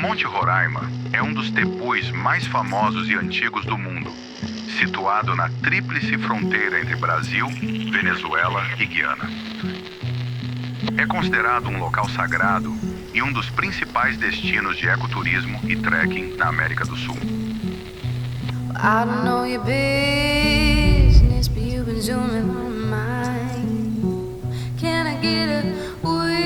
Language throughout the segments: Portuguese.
Monte Roraima é um dos tepus mais famosos e antigos do mundo, situado na tríplice fronteira entre Brasil, Venezuela e Guiana. É considerado um local sagrado e um dos principais destinos de ecoturismo e trekking na América do Sul. I don't know your business, but you've been zooming on mine. Can I get a witness?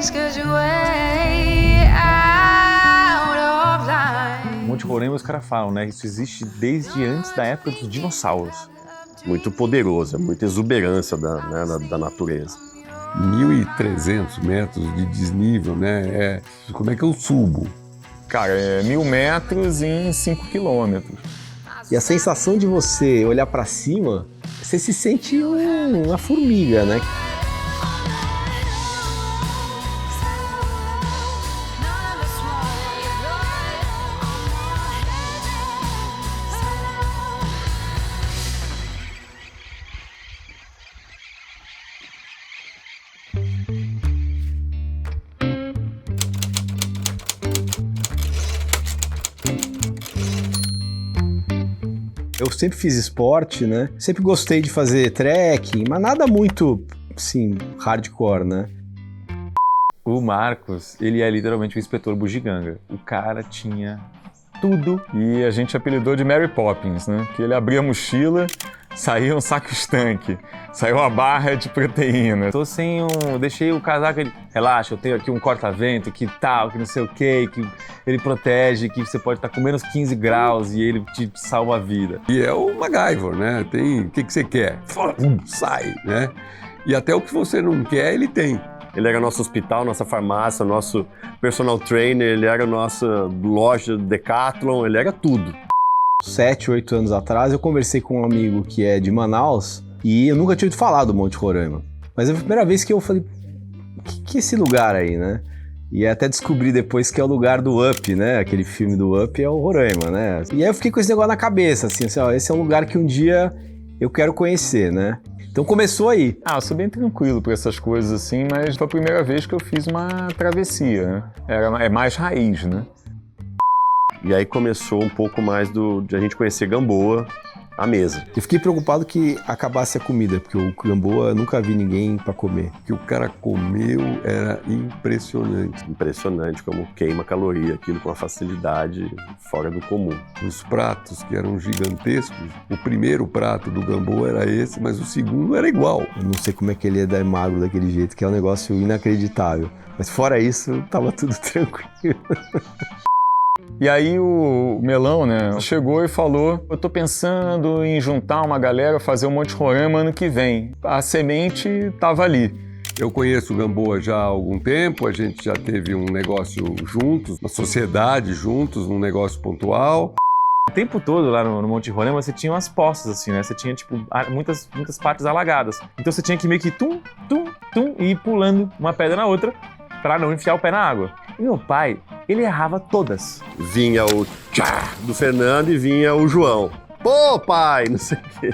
'Cause you're way out of line. Monte Roraima, os caras falam, né? Isso existe desde antes da época dos dinossauros. Muito poderoso, é muita exuberância da natureza. 1.300 metros de desnível, né? Como é que eu subo? Cara, é 1.000 metros em 5 quilômetros. E a sensação de você olhar pra cima, você se sente uma formiga, né? Eu sempre fiz esporte, né? Sempre gostei de fazer trekking, mas nada muito, assim, hardcore, né? O Marcos, ele é literalmente o inspetor bugiganga. O cara tinha tudo e a gente apelidou de Mary Poppins, né? Que ele abria a mochila, saía um saco estanque, saiu uma barra de proteína. Deixei o casaco, ele, relaxa, eu tenho aqui um corta-vento, que tal, que não sei o quê, que ele protege, que você pode estar com menos 15 graus e ele te salva a vida. E é o MacGyver, né? Tem o que você quer, sai, né? E até o que você não quer, ele tem. Ele era nosso hospital, nossa farmácia, nosso personal trainer, ele era nossa loja Decathlon, ele era tudo. 7, 8 anos atrás, eu conversei com um amigo que é de Manaus e eu nunca tinha ouvido falar do Monte Roraima. Mas é a primeira vez que eu falei, o que é esse lugar aí, né? E até descobri depois que é o lugar do Up, né? Aquele filme do Up é o Roraima, né? E aí eu fiquei com esse negócio na cabeça, assim, ó, esse é um lugar que um dia eu quero conhecer, né? Então começou aí. Eu sou bem tranquilo por essas coisas assim, mas foi a primeira vez que eu fiz uma travessia, né? É mais raiz, né? E aí começou um pouco mais de a gente conhecer Gamboa à mesa. Eu fiquei preocupado que acabasse a comida, porque o Gamboa eu nunca vi ninguém para comer. O que o cara comeu era impressionante. Impressionante como queima caloria, aquilo com uma facilidade fora do comum. Os pratos que eram gigantescos, o primeiro prato do Gamboa era esse, mas o segundo era igual. Eu não sei como é que ele é magro daquele jeito, que é um negócio inacreditável. Mas fora isso, tava tudo tranquilo. E aí o Melão, né, chegou e falou, eu tô pensando em juntar uma galera, fazer o Monte Roraima ano que vem. A semente tava ali. Eu conheço o Gamboa já há algum tempo, a gente já teve um negócio juntos, uma sociedade juntos, um negócio pontual. O tempo todo lá no Monte Roraima você tinha umas poças assim, né? Você tinha tipo muitas partes alagadas. Então você tinha que meio que tum, e ir pulando uma pedra na outra para não enfiar o pé na água. E meu pai, ele errava todas. Vinha o tchá do Fernando e vinha o João. Pô, pai, não sei o quê.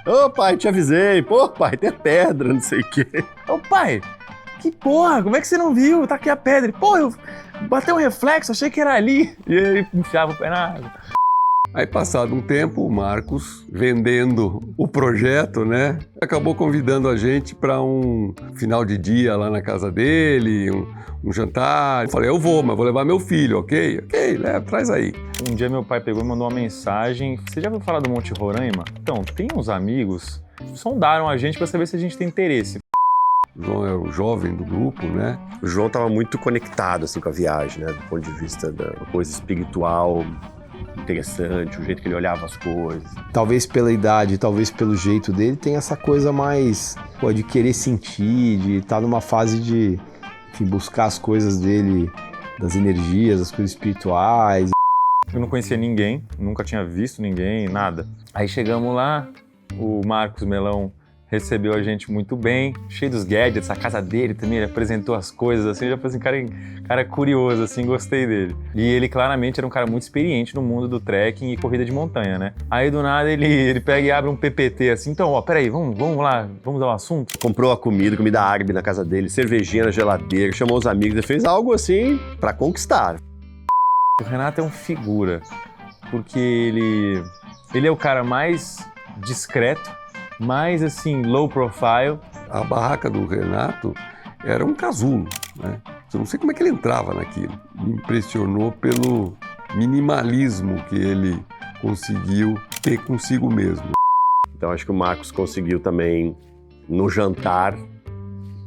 Ô, pai, te avisei. Pô, pai, tem pedra, não sei o quê. Ô, pai, que porra, como é que você não viu? Tá aqui a pedra. Pô, eu bateu um reflexo, achei que era ali. E ele enfiava o pé na água. Aí, passado um tempo, o Marcos, vendendo o projeto, né, acabou convidando a gente para um final de dia lá na casa dele, um jantar. Eu falei, eu vou, mas vou levar meu filho, ok? Ok, traz aí. Um dia meu pai pegou e mandou uma mensagem. Você já ouviu falar do Monte Roraima? Então, tem uns amigos que sondaram a gente para saber se a gente tem interesse. O João é o jovem do grupo, né? O João estava muito conectado assim, com a viagem, né, do ponto de vista da coisa espiritual, interessante, o jeito que ele olhava as coisas. Talvez pela idade, talvez pelo jeito dele, tem essa coisa mais de querer sentir, de estar numa fase de buscar as coisas dele, das energias, as coisas espirituais. Eu não conhecia ninguém, nunca tinha visto ninguém, nada. Aí chegamos lá, o Marcos Melão recebeu a gente muito bem, cheio dos gadgets, a casa dele também, ele apresentou as coisas, assim, eu já falei assim, cara curioso, assim, gostei dele. E ele claramente era um cara muito experiente no mundo do trekking e corrida de montanha, né? Aí do nada ele pega e abre um PPT assim, então, ó, peraí, vamos lá, vamos ao assunto. Comprou a comida árabe na casa dele, cervejinha na geladeira, chamou os amigos, ele fez algo assim pra conquistar. O Renato é um figura, porque ele é o cara mais discreto, mais assim, low profile. A barraca do Renato era um casulo, né? Eu não sei como é que ele entrava naquilo. Me impressionou pelo minimalismo que ele conseguiu ter consigo mesmo. Então acho que o Marcos conseguiu também, no jantar,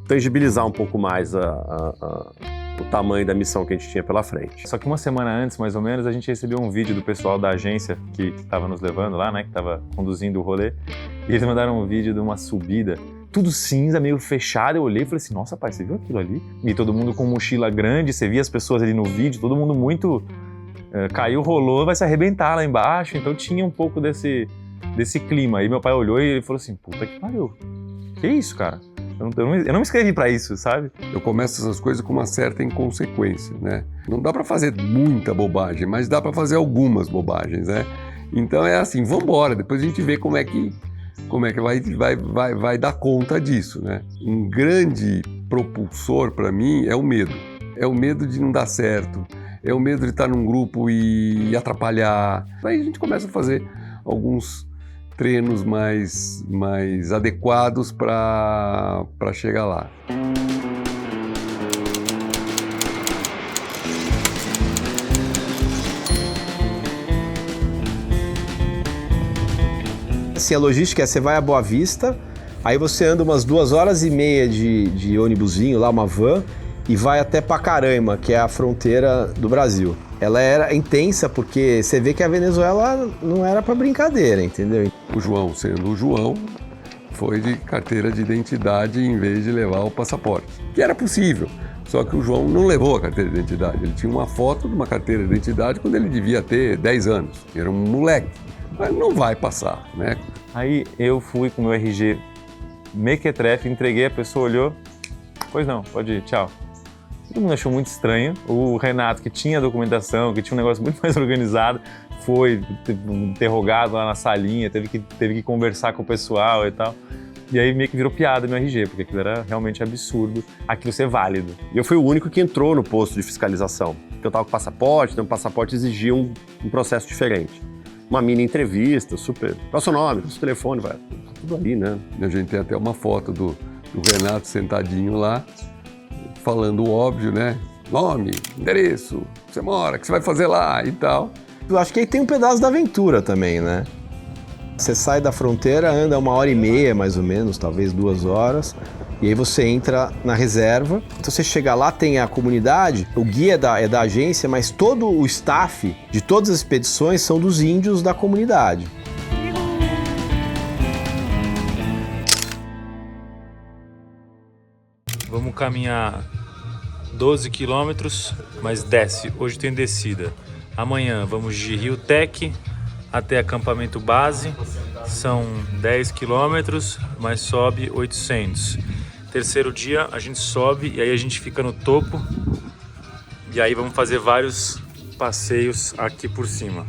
tangibilizar um pouco mais o tamanho da missão que a gente tinha pela frente. Só que uma semana antes, mais ou menos, a gente recebeu um vídeo do pessoal da agência que estava nos levando lá, né, que estava conduzindo o rolê, e eles mandaram um vídeo de uma subida, tudo cinza, meio fechado. Eu olhei e falei assim, nossa, pai, você viu aquilo ali? E todo mundo com mochila grande, você via as pessoas ali no vídeo, todo mundo muito... caiu, rolou, vai se arrebentar lá embaixo. Então tinha um pouco desse clima. Aí meu pai olhou e ele falou assim, puta que pariu, que isso, cara? Eu não me inscrevi pra isso, sabe? Eu começo essas coisas com uma certa inconsequência, né? Não dá pra fazer muita bobagem, mas dá pra fazer algumas bobagens, né? Então é assim, vambora, depois a gente vê como é que vai dar conta disso, né? Um grande propulsor pra mim é o medo. É o medo de não dar certo, é o medo de estar num grupo e atrapalhar. Aí a gente começa a fazer alguns treinos mais adequados para chegar lá. Assim, a logística é, você vai a Boa Vista, aí você anda umas 2h30 de ônibusinho lá, uma van, e vai até Pacaraima, que é a fronteira do Brasil. Ela era intensa porque você vê que a Venezuela não era para brincadeira, entendeu? O João, sendo o João, foi de carteira de identidade em vez de levar o passaporte, que era possível. Só que o João não levou a carteira de identidade. Ele tinha uma foto de uma carteira de identidade quando ele devia ter 10 anos. Era um moleque. Mas não vai passar, né? Aí eu fui com o meu RG mequetrefe, entreguei, a pessoa olhou, pois não, pode ir, tchau. Todo mundo achou muito estranho. O Renato, que tinha documentação, que tinha um negócio muito mais organizado, foi interrogado lá na salinha, teve que conversar com o pessoal e tal. E aí meio que virou piada no RG, porque aquilo era realmente absurdo, aquilo ser válido. E eu fui o único que entrou no posto de fiscalização. Porque eu tava com passaporte, então o passaporte exigia um processo diferente. Uma mini entrevista, super... Qual é o seu nome? Qual é o seu telefone? Vai tudo ali, né? A gente tem até uma foto do Renato sentadinho lá, falando o óbvio, né? Nome, endereço, você mora, o que você vai fazer lá e tal. Eu acho que aí tem um pedaço da aventura também, né? Você sai da fronteira, anda 1h30 mais ou menos, talvez 2 horas, e aí você entra na reserva. Então você chega lá, tem a comunidade, o guia é da agência, mas todo o staff de todas as expedições são dos índios da comunidade. Vamos caminhar 12 quilômetros, mas desce. Hoje tem descida. Amanhã vamos de Rio Tec até acampamento base. São 10 quilômetros, mas sobe 800. Terceiro dia a gente sobe e aí a gente fica no topo. E aí vamos fazer vários passeios aqui por cima.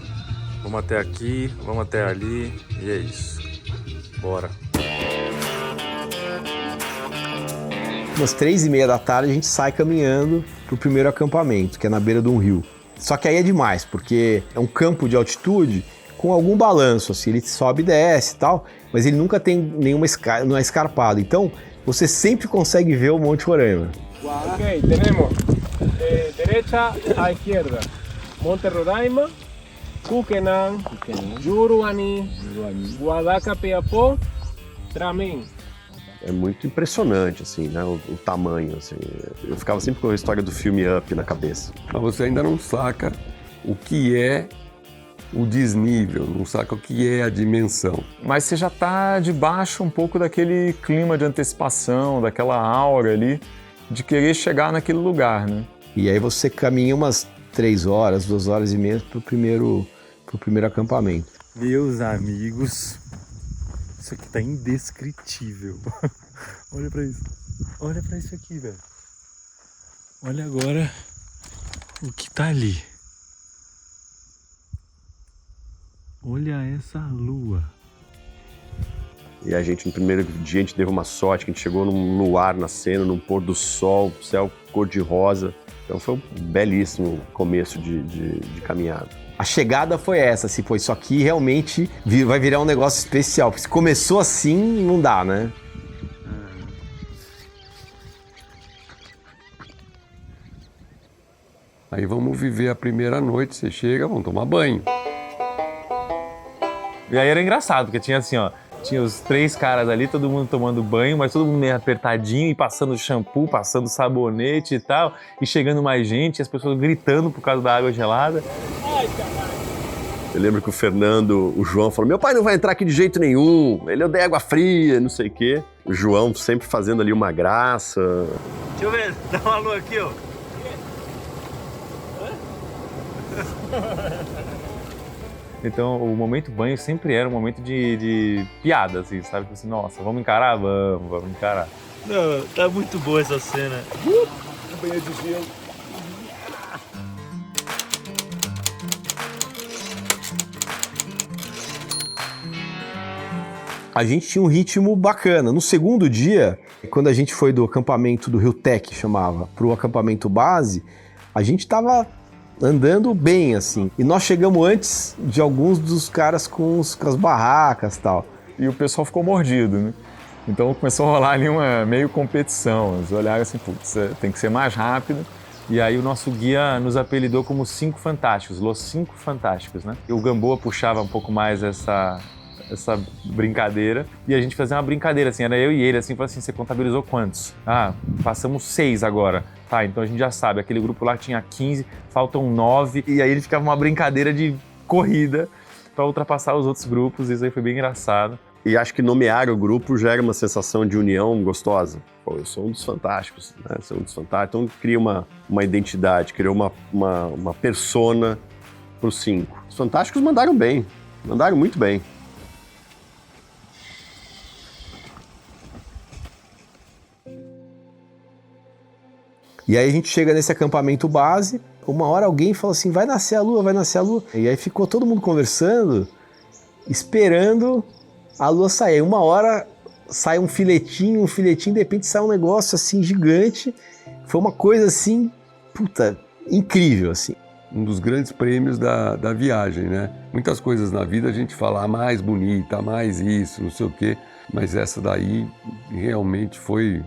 Vamos até aqui, vamos até ali e é isso. Bora. Umas 3h30 da tarde a gente sai caminhando pro primeiro acampamento, que é na beira de um rio. Só que aí é demais, porque é um campo de altitude com algum balanço, assim, ele sobe e desce e tal, mas ele nunca tem não é escarpado. Então, você sempre consegue ver o Monte Roraima. Ok, temos derecha à esquerda, Monte Roraima, Cuquenan, Juruani, Guadacapeapó, Tramim. É muito impressionante, assim, né? O tamanho, assim. Eu ficava sempre com a história do filme Up na cabeça. Mas você ainda não saca o que é o desnível, não saca o que é a dimensão. Mas você já tá debaixo um pouco daquele clima de antecipação, daquela aura ali, de querer chegar naquele lugar, né? E aí você caminha umas 3 horas, 2h30 pro primeiro acampamento. Meus amigos, Isso aqui tá indescritível. Olha pra isso. Olha pra isso aqui, velho. Olha agora o que tá ali. Olha essa lua. E a gente, no primeiro dia, a gente teve uma sorte, que a gente chegou num luar nascendo, num pôr do sol, céu cor-de-rosa. Então foi um belíssimo começo de caminhada. A chegada foi essa, assim, pô, isso aqui realmente vai virar um negócio especial. Porque se começou assim, não dá, né? Aí vamos viver a primeira noite, você chega, vamos tomar banho. E aí era engraçado, porque tinha assim, ó, tinha os 3 caras ali, todo mundo tomando banho, mas todo mundo meio apertadinho e passando shampoo, passando sabonete e tal, e chegando mais gente, e as pessoas gritando por causa da água gelada. Eu lembro que o Fernando, o João falou, meu pai não vai entrar aqui de jeito nenhum, ele odeia água fria, não sei o quê. O João sempre fazendo ali uma graça. Deixa eu ver, dá uma lua aqui, ó. Então, o momento banho sempre era um momento de piada, assim, sabe? Assim, nossa, vamos encarar? Vamos encarar. Não, tá muito boa essa cena. Banho de gelo. A gente tinha um ritmo bacana. No segundo dia, quando a gente foi do acampamento do Rio Tec, chamava, pro acampamento base, a gente tava andando bem, assim. E nós chegamos antes de alguns dos caras com as barracas e tal. E o pessoal ficou mordido, né? Então começou a rolar ali uma meio competição. Eles olharam assim, putz, tem que ser mais rápido. E aí o nosso guia nos apelidou como 5 Fantásticos, Los 5 Fantásticos, né? E o Gamboa puxava um pouco mais essa brincadeira, e a gente fazia uma brincadeira, assim, era eu e ele, assim, falou assim, você contabilizou quantos? Ah, passamos 6 agora. Tá, então a gente já sabe, aquele grupo lá tinha 15, faltam 9, e aí ele ficava uma brincadeira de corrida para ultrapassar os outros grupos, e isso aí foi bem engraçado. E acho que nomear o grupo gera uma sensação de união gostosa. Pô, eu sou um dos fantásticos, né? Sou um dos fantásticos. Então cria uma identidade, cria uma persona para os 5. Os fantásticos mandaram bem, mandaram muito bem. E aí a gente chega nesse acampamento base, uma hora alguém falou assim, vai nascer a lua, vai nascer a lua. E aí ficou todo mundo conversando, esperando a lua sair. Aí uma hora sai um filetinho, de repente sai um negócio assim gigante. Foi uma coisa assim, puta, incrível assim. Um dos grandes prêmios da viagem, né? Muitas coisas na vida a gente fala, mais bonita, mais isso, não sei o quê. Mas essa daí realmente foi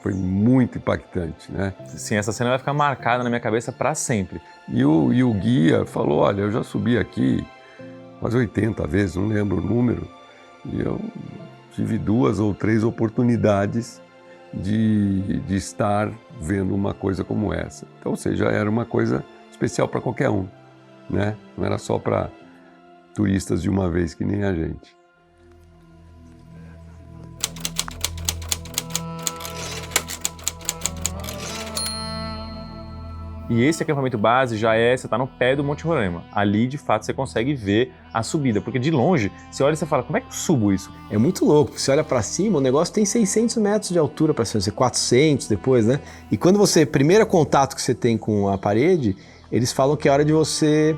muito impactante, né? Sim, essa cena vai ficar marcada na minha cabeça para sempre. E o guia falou, olha, eu já subi aqui quase 80 vezes, não lembro o número, e eu tive 2 ou 3 oportunidades de estar vendo uma coisa como essa. Então, ou seja, era uma coisa especial para qualquer um, né? Não era só para turistas de uma vez, que nem a gente. E esse acampamento base já você tá no pé do Monte Roraima. Ali, de fato, você consegue ver a subida, porque de longe, você olha e você fala, como é que eu subo isso? É muito louco, você olha pra cima, o negócio tem 600 metros de altura pra cima, 400 depois, né? E quando primeiro contato que você tem com a parede, eles falam que é hora de você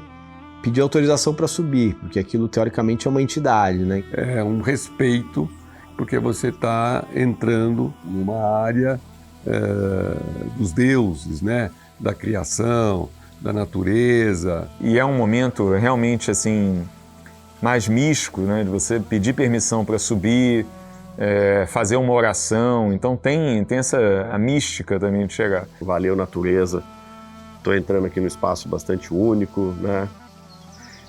pedir autorização para subir, porque aquilo teoricamente é uma entidade, né? É um respeito, porque você está entrando numa área dos deuses, né? Da criação, da natureza. E é um momento realmente assim mais místico, né? De você pedir permissão para subir, fazer uma oração. Então tem a mística também de chegar. Valeu, natureza. Estou entrando aqui num espaço bastante único, né?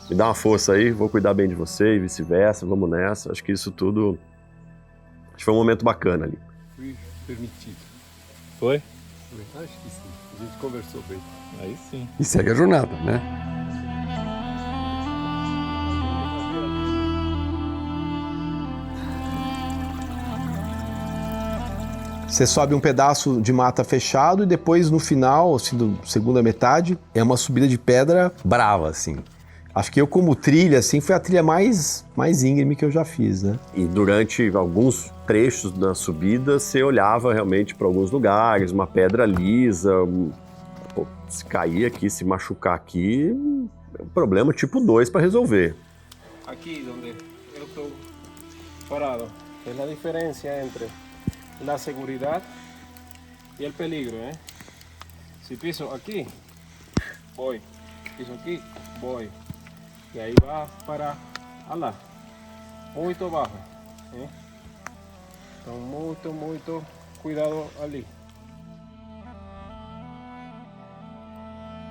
Me dá uma força aí, vou cuidar bem de você e vice-versa, vamos nessa. Acho que isso tudo... Acho que foi um momento bacana ali. Fui permitido. Foi? Acho que sim. A gente conversou bem. Aí sim. E segue a jornada, né? Você sobe um pedaço de mata fechado e depois no final, assim, da segunda metade, é uma subida de pedra brava, assim. Acho que eu, como trilha, assim, foi a trilha mais íngreme que eu já fiz, né? E durante alguns trechos da subida, você olhava realmente para alguns lugares, uma pedra lisa, pô, se cair aqui, se machucar aqui, é um problema tipo 2 para resolver. Aqui onde eu estou parado, é a diferença entre a segurança e o peligro, né? Se piso aqui, vou. Piso aqui, vou. E aí vai para lá, muito baixo, né? Então muito cuidado ali.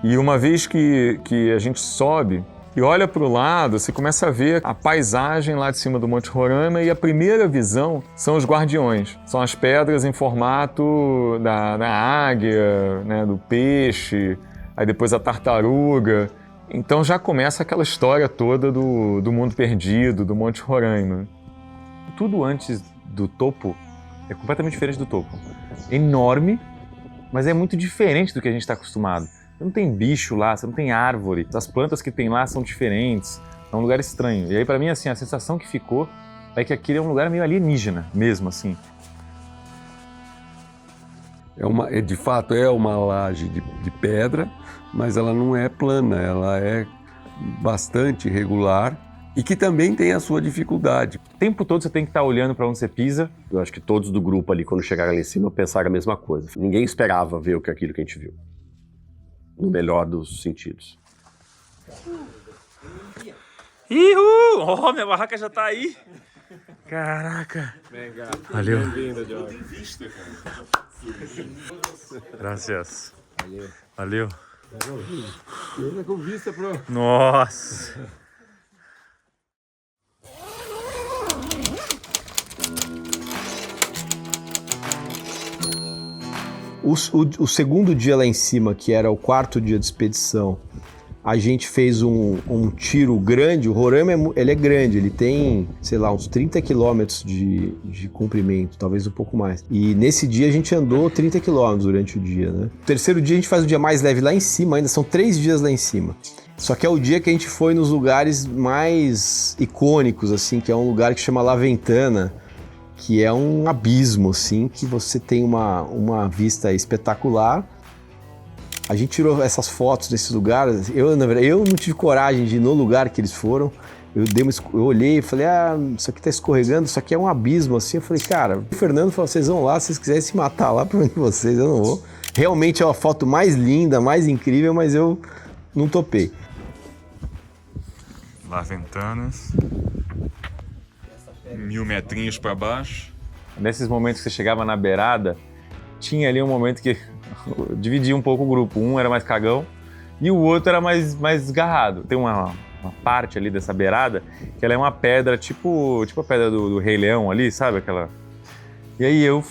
E uma vez que a gente sobe e olha para o lado, você começa a ver a paisagem lá de cima do Monte Roraima e a primeira visão são os guardiões. São as pedras em formato da águia, né, do peixe, aí depois a tartaruga. Então já começa aquela história toda do mundo perdido, do Monte Roraima. Tudo antes do topo é completamente diferente do topo. É enorme, mas é muito diferente do que a gente está acostumado. Você não tem bicho lá, você não tem árvore. As plantas que tem lá são diferentes. É um lugar estranho. E aí, para mim, assim, a sensação que ficou é que aquele é um lugar meio alienígena, mesmo assim. De fato, é uma laje de pedra, mas ela não é plana, ela é bastante irregular e que também tem a sua dificuldade. O tempo todo você tem que estar olhando para onde você pisa. Eu acho que todos do grupo ali, quando chegaram lá em cima, pensaram a mesma coisa. Ninguém esperava ver aquilo que a gente viu. No melhor dos sentidos. Ihu! Oh, minha barraca já tá aí. Caraca. Valeu. Bem-vindo, Jorge. Graças. Valeu. Com vista pro... Nossa. O segundo dia lá em cima, que era o 4º dia de expedição, a gente fez um tiro grande. O Roraima ele é grande, ele tem, sei lá, uns 30 quilômetros de comprimento, talvez um pouco mais. E nesse dia a gente andou 30 quilômetros durante o dia, né? O terceiro dia a gente faz um dia mais leve lá em cima, ainda são 3 dias lá em cima. Só que é o dia que a gente foi nos lugares mais icônicos, assim, que é um lugar que chama La Ventana, que é um abismo, assim, que você tem uma vista espetacular. A gente tirou essas fotos desses lugares. Na verdade, eu não tive coragem de ir no lugar que eles foram. Eu olhei e falei, isso aqui tá escorregando, isso aqui é um abismo, assim. Eu falei, cara, o Fernando falou, vocês vão lá, se vocês quiserem se matar lá, problema de vocês, eu não vou. Realmente é uma foto mais linda, mais incrível, mas eu não topei. Lá Ventanas. 1000 metrinhos para baixo. Nesses momentos que você chegava na beirada, tinha ali um momento que dividia um pouco o grupo. Um era mais cagão e o outro era mais esgarrado. Tem uma parte ali dessa beirada que ela é uma pedra, tipo a pedra do Rei Leão ali, sabe? Aquela. E aí eu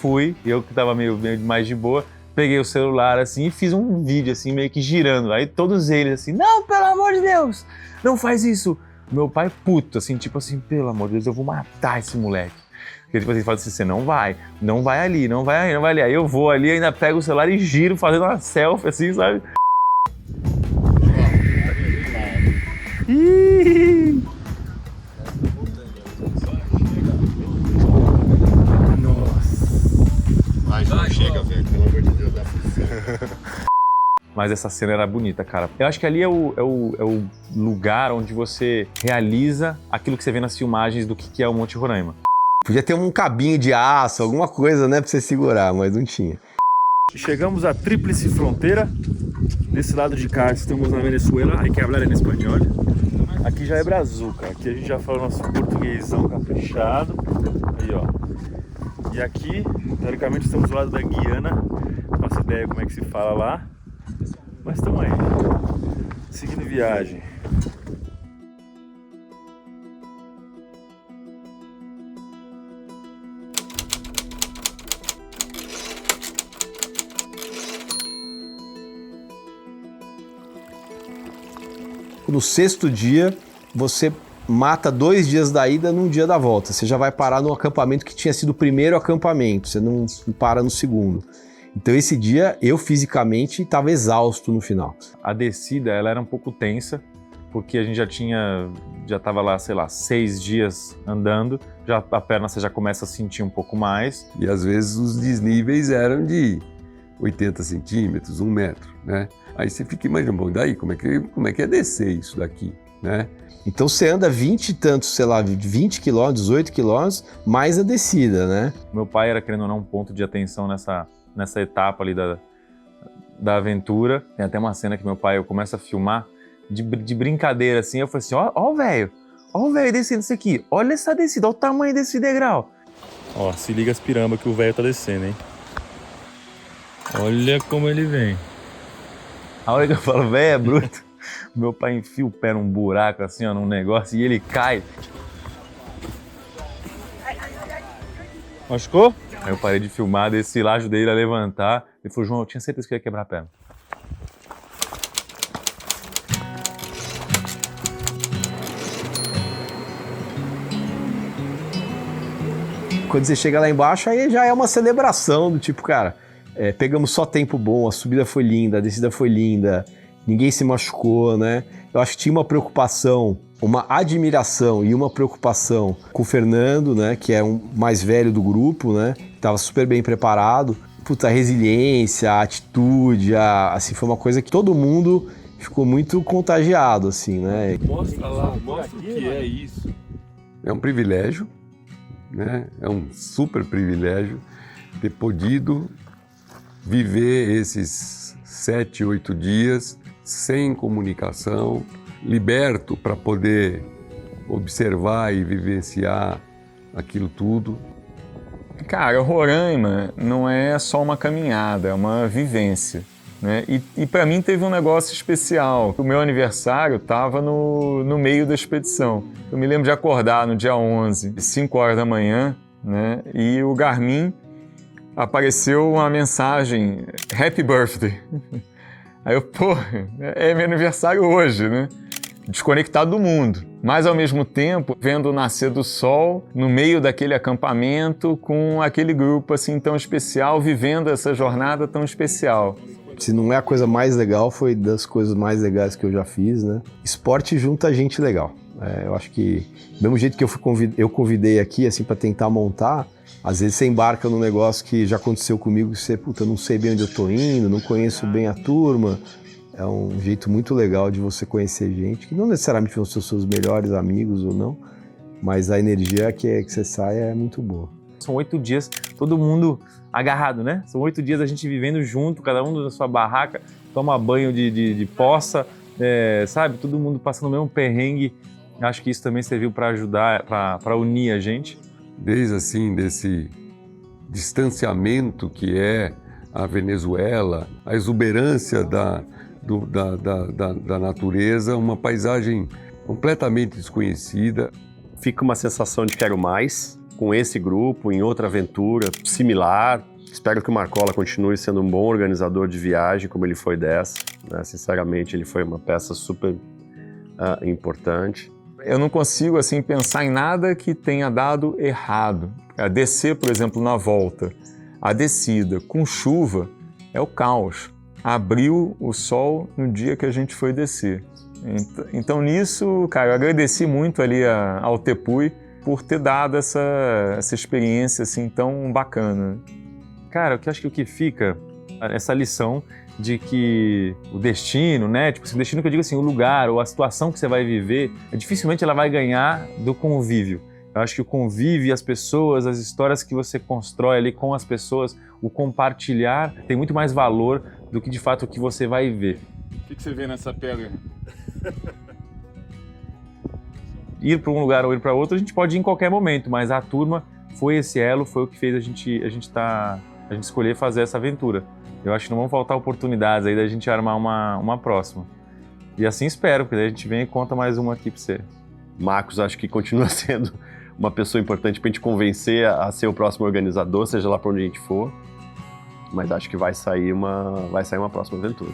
que tava meio mais de boa, peguei o celular assim e fiz um vídeo assim, meio que girando. Aí todos eles assim, não, pelo amor de Deus, não faz isso. Meu pai puto, assim, tipo assim, pelo amor de Deus, eu vou matar esse moleque. Porque tipo assim, fala assim, você não vai ali, não vai ali. Aí eu vou ali, ainda pego o celular e giro, fazendo uma selfie, assim, sabe? Nossa. Chega, velho, pelo amor de Deus, dá Mas essa cena era bonita, cara. Eu acho que ali é o lugar onde você realiza aquilo que você vê nas filmagens do que é o Monte Roraima. Podia ter um cabinho de aço, alguma coisa, né, pra você segurar, mas não tinha. Chegamos à Tríplice Fronteira. Desse lado de cá estamos na Venezuela, hay que hablar em espanhol. Aqui já é Brazuca, aqui a gente já fala o nosso portuguesão caprichado. Aí, ó. E aqui, teoricamente, estamos do lado da Guiana. Não faço ideia como é que se fala lá. Mas estamos aí, seguindo viagem. No 6º dia, você mata 2 dias da ida num dia da volta. Você já vai parar no acampamento que tinha sido o primeiro acampamento, você não para no segundo. Então esse dia eu fisicamente estava exausto no final. A descida ela era um pouco tensa, porque a gente já estava lá, sei lá, 6 dias andando, já a perna você já começa a sentir um pouco mais. E às vezes os desníveis eram de 80 centímetros, 1 metro, né? Aí você fica imaginando, bom, daí como é que é descer isso daqui, né? Então você anda 20 e tantos, sei lá, 20 quilômetros, 18 quilômetros, mais a descida, né? Meu pai era, querendo ou não, um ponto de atenção nessa etapa ali da aventura. Tem até uma cena que meu pai, eu começo a filmar de brincadeira, assim, eu falei assim, ó o velho descendo isso aqui, olha essa descida, olha o tamanho desse degrau. Ó, se liga as pirambas que o velho tá descendo, hein? Olha como ele vem. A hora que eu falo, velho, é bruto, meu pai enfia o pé num buraco, assim, ó, num negócio, e ele cai. Machucou? Aí eu parei de filmar, desci lá, ajudei ele a levantar. Ele falou, João, eu tinha certeza que eu ia quebrar a perna. Quando você chega lá embaixo, aí já é uma celebração do tipo, cara, pegamos só tempo bom, a subida foi linda, a descida foi linda, ninguém se machucou, né? Eu acho que tinha uma preocupação, uma admiração e uma preocupação com o Fernando, né? Que é um mais velho do grupo, né? Tava super bem preparado. Puta, a resiliência, a atitude, assim, foi uma coisa que todo mundo ficou muito contagiado, assim, né? Mostra lá, mostra o que é isso. É um privilégio, né? É um super privilégio ter podido viver esses 7, 8 dias sem comunicação, liberto para poder observar e vivenciar aquilo tudo. Cara, Roraima não é só uma caminhada, é uma vivência, né? E para mim teve um negócio especial. O meu aniversário estava no meio da expedição. Eu me lembro de acordar no dia 11, 5 horas da manhã, né? E o Garmin apareceu uma mensagem, Happy Birthday. Aí eu, pô, é meu aniversário hoje, né? Desconectado do mundo, mas ao mesmo tempo vendo o nascer do sol no meio daquele acampamento com aquele grupo assim tão especial, vivendo essa jornada tão especial. Se não é a coisa mais legal, foi das coisas mais legais que eu já fiz, né? Esporte junta gente legal. Eu acho que, do mesmo jeito que eu convidei aqui, assim, para tentar montar, às vezes você embarca num negócio que já aconteceu comigo, que você, puta, não sei bem onde eu tô indo, não conheço bem a turma. É um jeito muito legal de você conhecer gente, que não necessariamente vão ser os seus melhores amigos ou não, mas a energia que você sai é muito boa. São 8 dias, todo mundo agarrado, né? São 8 dias a gente vivendo junto, cada um na sua barraca, toma banho de poça, sabe? Todo mundo passando o mesmo perrengue. Acho que isso também serviu para ajudar, para unir a gente. Desde assim, desse distanciamento que é a Venezuela, a exuberância da natureza, uma paisagem completamente desconhecida. Fica uma sensação de quero mais, com esse grupo, em outra aventura similar. Espero que o Marcola continue sendo um bom organizador de viagem, como ele foi dessa, né? Sinceramente, ele foi uma peça super importante. Eu não consigo assim pensar em nada que tenha dado errado. A descer, por exemplo, na volta, a descida com chuva é o caos. Abriu o sol no dia que a gente foi descer. Então nisso, cara, eu agradeci muito ali ao Tepui por ter dado essa experiência assim tão bacana. Cara, eu acho que o que fica, essa lição de que o destino, né, tipo, o destino que eu digo assim, o lugar ou a situação que você vai viver, dificilmente ela vai ganhar do convívio. Eu acho que o convívio, as pessoas, as histórias que você constrói ali com as pessoas, o compartilhar tem muito mais valor do que de fato o que você vai ver. O que você vê nessa pedra? Ir para um lugar ou ir para outro, a gente pode ir em qualquer momento, mas a turma foi esse elo, foi o que fez a gente escolher fazer essa aventura. Eu acho que não vão faltar oportunidades aí da gente armar uma próxima. E assim espero, porque daí a gente vem e conta mais uma aqui para você. Marcos, acho que continua sendo uma pessoa importante para a gente convencer a ser o próximo organizador, seja lá para onde a gente for. Mas acho que vai sair uma próxima aventura.